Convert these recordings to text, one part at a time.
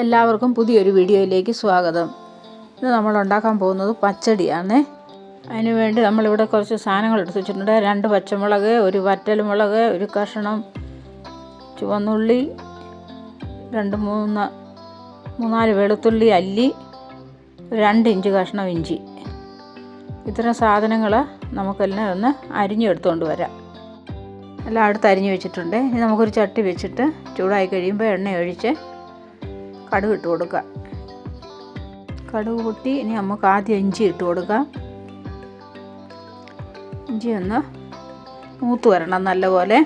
എല്ലാവർക്കും പുതിയൊരു വീഡിയോയിലേക്ക് സ്വാഗതം. ഇന്ന് നമ്മൾ ഉണ്ടാക്കാൻ പോകുന്നത് പച്ചടിയാണ്. അതിന് വേണ്ടി നമ്മളിവിടെ കുറച്ച് സാധനങ്ങൾ എടുത്ത് വെച്ചിട്ടുണ്ട്. 2 പച്ചമുളക്, ഒരു വറ്റൽമുളക്, ഒരു കഷ്ണം ചുവന്നുള്ളി, 3-4 വെളുത്തുള്ളി അല്ലി, 2 ഇഞ്ച് കഷ്ണം ഇഞ്ചി. ഇത്തരം സാധനങ്ങൾ നമുക്കെല്ലാം ഒന്ന് അരിഞ്ഞെടുത്തുകൊണ്ട് വരാം. എല്ലാം അടുത്ത് അരിഞ്ഞ് വെച്ചിട്ടുണ്ട്. ഇനി നമുക്കൊരു ചട്ടി വെച്ചിട്ട് ചൂടായി കഴിയുമ്പോൾ എണ്ണ ഒഴിച്ച് കടുക് ഇട്ട് കൊടുക്കാം. കടുക് പൊട്ടി ഇനി നമുക്ക് ആദ്യം ഇഞ്ചി ഇട്ട് കൊടുക്കാം. ഇഞ്ചി ഒന്ന് മൂത്ത് വരണം നല്ലപോലെ.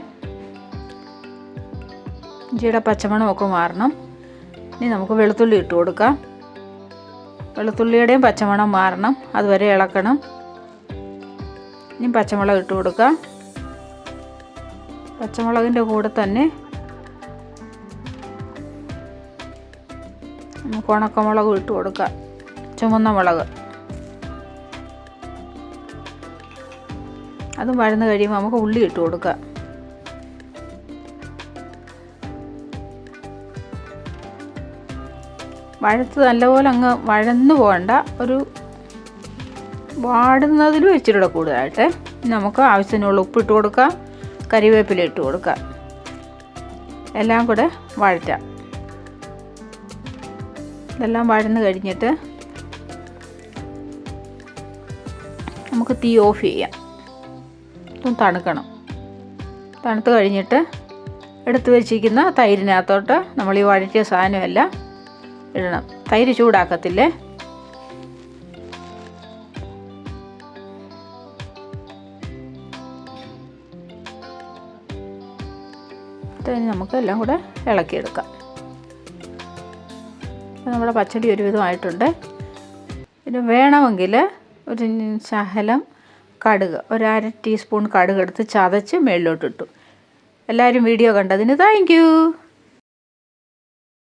ഇഞ്ചിയുടെ പച്ചമണമൊക്കെ മാറണം. ഇനി നമുക്ക് വെളുത്തുള്ളി ഇട്ട് കൊടുക്കാം. വെളുത്തുള്ളിയുടെയും പച്ചമണം മാറണം, അതുവരെ ഇളക്കണം. ഇനി പച്ചമുളക് ഇട്ട് കൊടുക്കാം. പച്ചമുളകിൻ്റെ കൂടെ തന്നെ നമുക്ക് ഉണക്കമുളക് ഇട്ട് കൊടുക്കാം, ചുമന്ന മുളക്. അതും വഴന്ന് കഴിയുമ്പോൾ നമുക്ക് ഉള്ളി ഇട്ട് കൊടുക്കാം. വഴത്ത് നല്ലപോലെ അങ്ങ് വഴന്ന് പോകണ്ട, ഒരു വാടുന്നതിലും ഇച്ചിരി കൂടുതലായിട്ട്. നമുക്ക് ആവശ്യത്തിനുള്ള ഉപ്പിട്ട് കൊടുക്കാം, കരിവേപ്പില ഇട്ട് കൊടുക്കാം. എല്ലാം കൂടെ വഴറ്റാം. ഇതെല്ലാം വഴന്ന് കഴിഞ്ഞിട്ട് നമുക്ക് തീ ഓഫ് ചെയ്യാം. ഇതും തണുക്കണം. തണുത്ത് കഴിഞ്ഞിട്ട് എടുത്ത് വെച്ചിരിക്കുന്ന തൈരിനകത്തോട്ട് നമ്മൾ ഈ വഴറ്റിയ സാധനമെല്ലാം ഇടണം. തൈര് ചൂടാക്കത്തില്ലേ. ഇനി നമുക്ക് എല്ലാം കൂടെ ഇളക്കിയെടുക്കാം. നമ്മുടെ പച്ചടി ഒരുവിധമായിട്ടുണ്ട്. പിന്നെ വേണമെങ്കിൽ ഒരു ശകലം കടുക്, 1/2 ടീസ്പൂൺ കടുക് എടുത്ത് ചതച്ച് മേളിലോട്ടിട്ടു. എല്ലാവരും വീഡിയോ കണ്ടതിന് താങ്ക് യു.